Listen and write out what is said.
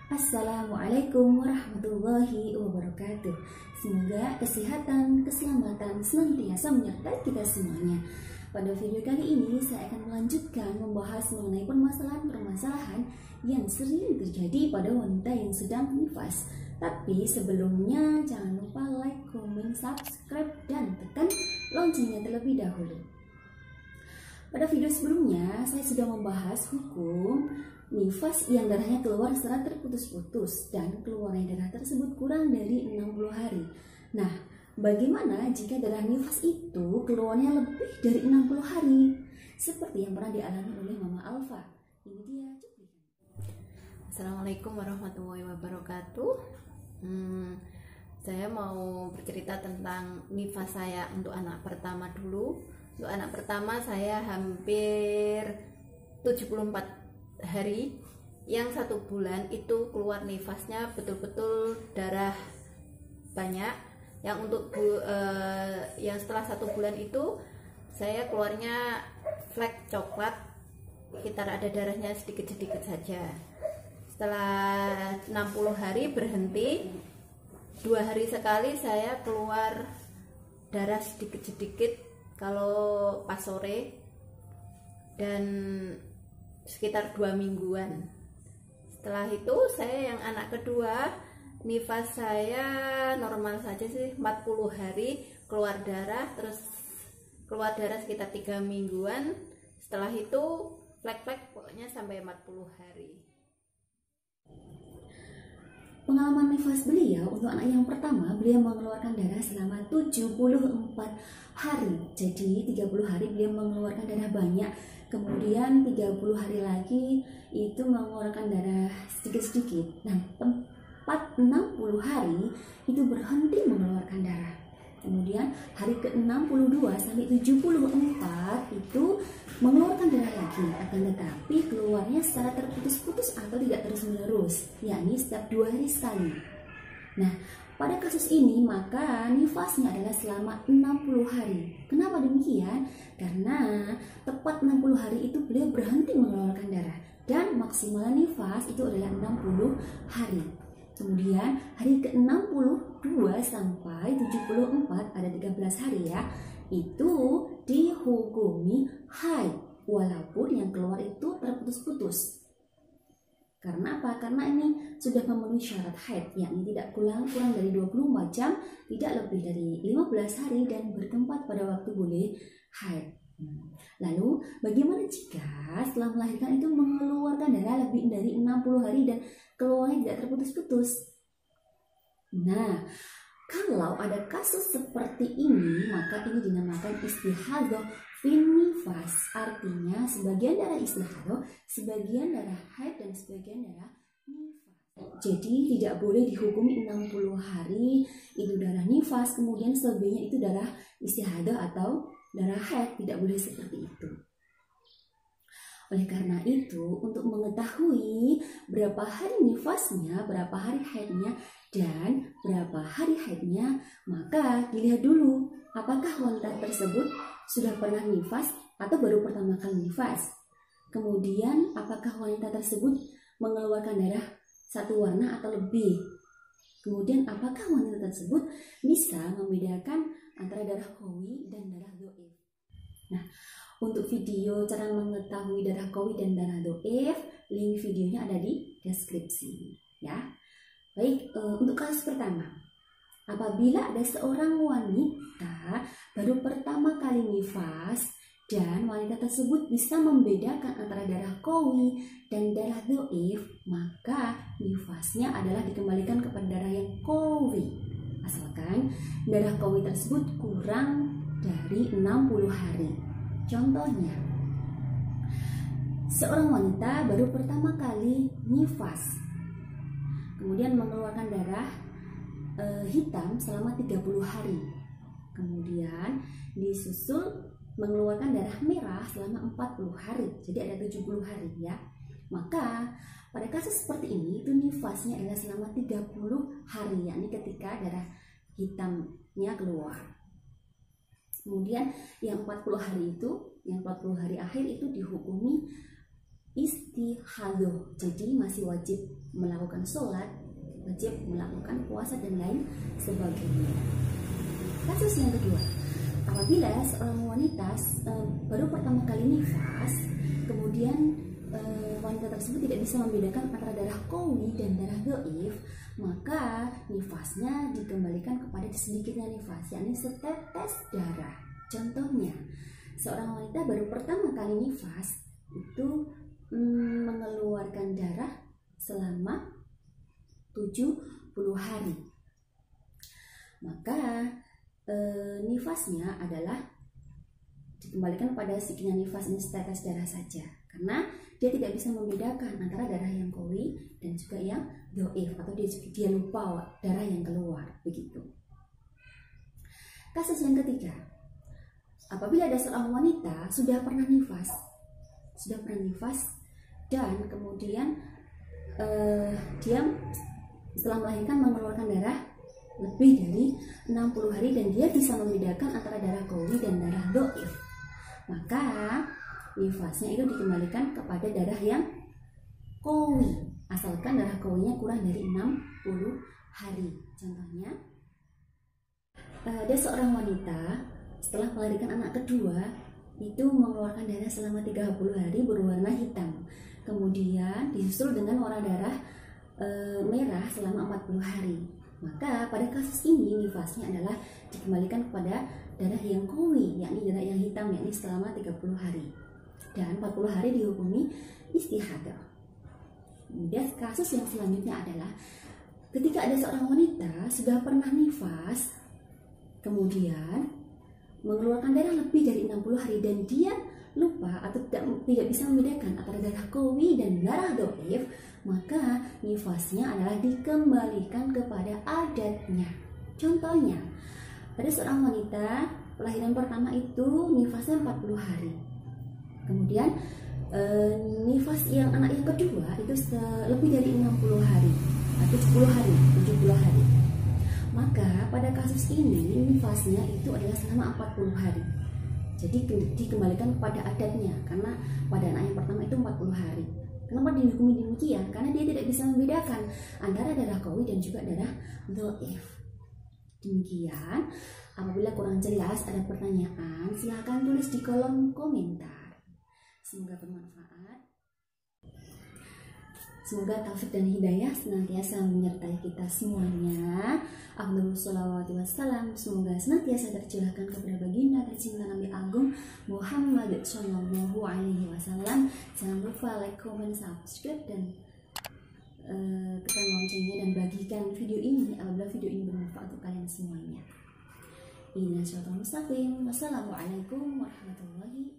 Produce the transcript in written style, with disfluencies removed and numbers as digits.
Assalamualaikum warahmatullahi wabarakatuh. Semoga kesehatan, keselamatan senantiasa menyertai kita semuanya. Pada video kali ini saya akan melanjutkan membahas mengenai permasalahan-permasalahan yang sering terjadi pada wanita yang sedang nifas. Tapi sebelumnya jangan lupa like, comment, subscribe, dan tekan loncengnya terlebih dahulu. Pada video sebelumnya saya sudah membahas hukum nifas yang darahnya keluar secara terputus-putus dan keluarnya darah tersebut kurang dari 60 hari. Nah, bagaimana jika darah nifas itu keluarnya lebih dari 60 hari? Seperti yang pernah dialami oleh Mama Alfa. Ini dia cuplikan. Assalamualaikum warahmatullahi wabarakatuh. Saya mau bercerita tentang nifas saya untuk anak pertama dulu. Untuk anak pertama saya hampir 74 hari, yang 1 bulan itu keluar nifasnya betul-betul darah banyak. Yang untuk yang setelah 1 bulan itu saya keluarnya flek coklat, sekitar ada darahnya sedikit-sedikit saja. Setelah 60 hari berhenti, 2 hari sekali saya keluar darah sedikit-sedikit kalau pas sore, dan sekitar 2 mingguan. Setelah itu saya yang anak kedua, nifas saya normal saja sih, 40 hari keluar darah, terus keluar darah sekitar 3 mingguan. Setelah itu flek-flek pokoknya sampai 40 hari. Pengalaman nifas beliau untuk anak yang pertama, beliau mengeluarkan darah selama 74 hari. Jadi 30 hari beliau mengeluarkan darah banyak. Kemudian 30 hari lagi itu mengeluarkan darah sedikit-sedikit. Nah, tempat 60 hari itu berhenti mengeluarkan darah. Kemudian hari ke-62 sampai 74 itu mengeluarkan darah lagi, akan tetapi keluarnya secara terputus-putus atau tidak terus-menerus, yakni setiap 2 hari sekali. Nah, pada kasus ini maka nifasnya adalah selama 60 hari. Kenapa demikian? Karena tepat 60 hari itu beliau berhenti mengeluarkan darah, dan maksimal nifas itu adalah 60 hari. Kemudian hari ke-62 sampai 74 ada 13 hari ya, itu dihukumi haid walaupun yang keluar itu terputus-putus. Karena apa? Karena ini sudah memenuhi syarat haid, yakni tidak kurang dari 24 jam, tidak lebih dari 15 hari, dan bertempat pada waktu boleh haid. Lalu bagaimana jika setelah melahirkan itu mengeluarkan darah lebih dari 60 hari dan keluarnya tidak terputus-putus? Nah, kalau ada kasus seperti ini, maka ini dinamakan istihadah fin nifas. Artinya sebagian darah istihadah, sebagian darah haid, dan sebagian darah nifas. Jadi tidak boleh dihukumi 60 hari itu darah nifas, kemudian selebihnya itu darah istihadah atau darah haid. Tidak boleh seperti itu. Oleh karena itu, untuk mengetahui berapa hari nifasnya, berapa hari haidnya, dan berapa hari haidnya, maka dilihat dulu apakah wanita tersebut sudah pernah nifas atau baru pertama kali nifas. Kemudian apakah wanita tersebut mengeluarkan darah satu warna atau lebih. Kemudian apakah wanita tersebut bisa membedakan antara darah qawi dan darah dhaif. Nah, untuk video cara mengetahui darah qawi dan darah dhaif, link videonya ada di deskripsi ya. Baik, untuk kasus pertama, apabila ada seorang wanita baru pertama kali nifas dan wanita tersebut bisa membedakan antara darah qawi dan darah dhaif, maka nifasnya adalah dikembalikan kepada darah yang qawi, asalkan darah qawi tersebut kurang dari 60 hari. Contohnya, seorang wanita baru pertama kali nifas, kemudian mengeluarkan darah hitam selama 30 hari, kemudian disusul mengeluarkan darah merah selama 40 hari, jadi ada 70 hari ya. Maka pada kasus seperti ini itu nifasnya adalah selama 30 hari, yakni ketika darah hitamnya keluar. Kemudian yang 40 hari itu, yang 40 hari akhir itu dihukumi istihadah, jadi masih wajib melakukan sholat, wajib melakukan puasa dan lain sebagainya. Kasus yang kedua, apabila seorang wanita baru pertama kali nifas, kemudian wanita tersebut tidak bisa membedakan antara darah qawi dan darah dhaif, maka nifasnya dikembalikan kepada sedikitnya nifas, yakni setetes darah. Contohnya, seorang wanita baru pertama kali nifas itu mengeluarkan darah selama 70 hari, maka nifasnya adalah dikembalikan pada sedikitnya nifas, ini setetes darah saja, karena dia tidak bisa membedakan antara darah yang qawi dan juga yang dhaif, atau dia lupa darah yang keluar, begitu. Kasus yang ketiga, apabila ada seorang wanita sudah pernah nifas dan kemudian dia setelah melahirkan mengeluarkan darah lebih dari 60 hari dan dia bisa membedakan antara darah qawi dan darah dhaif, maka nifasnya itu dikembalikan kepada darah yang qawi, asalkan darah qawinya kurang dari 60 hari. Contohnya, ada seorang wanita setelah melahirkan anak kedua itu mengeluarkan darah selama 30 hari berwarna hitam, kemudian disusul dengan warna darah merah selama 40 hari. Maka pada kasus ini nifasnya adalah dikembalikan kepada darah yang qawi, yakni darah yang hitam, yakni selama 30 hari, dan 40 hari dihukumi istihadah. Kemudian kasus yang selanjutnya adalah ketika ada seorang wanita sudah pernah nifas kemudian mengeluarkan darah lebih dari 60 hari dan dia lupa atau tidak bisa membedakan antara darah qawi dan darah dhaif, maka nifasnya adalah dikembalikan kepada adatnya. Contohnya, ada seorang wanita kelahiran pertama itu nifasnya 40 hari, kemudian nifas yang anak yang kedua itu lebih dari 60 hari atau 70 hari, maka pada kasus ini nifasnya itu adalah selama 40 hari. Jadi dikembalikan kepada adatnya, karena pada anak yang pertama itu 40 hari. Kenapa dihukumi demikian? Karena dia tidak bisa membedakan antara darah qawi dan juga darah dhaif. Demikian, apabila kurang jelas ada pertanyaan, silahkan tulis di kolom komentar. Semoga bermanfaat. Semoga taufik dan hidayah senantiasa menyertai kita semuanya. Afdhalus sholawati wassalam. Semoga senantiasa tercurahkan kepada baginda tercinta Nabi Agung Muhammad Shallallahu Alaihi Wasallam. Jangan lupa like, comment, subscribe, dan tekan loncengnya dan bagikan video ini apabila video ini bermanfaat untuk kalian semuanya. Wassalamualaikum warahmatullahi wabarakatuh.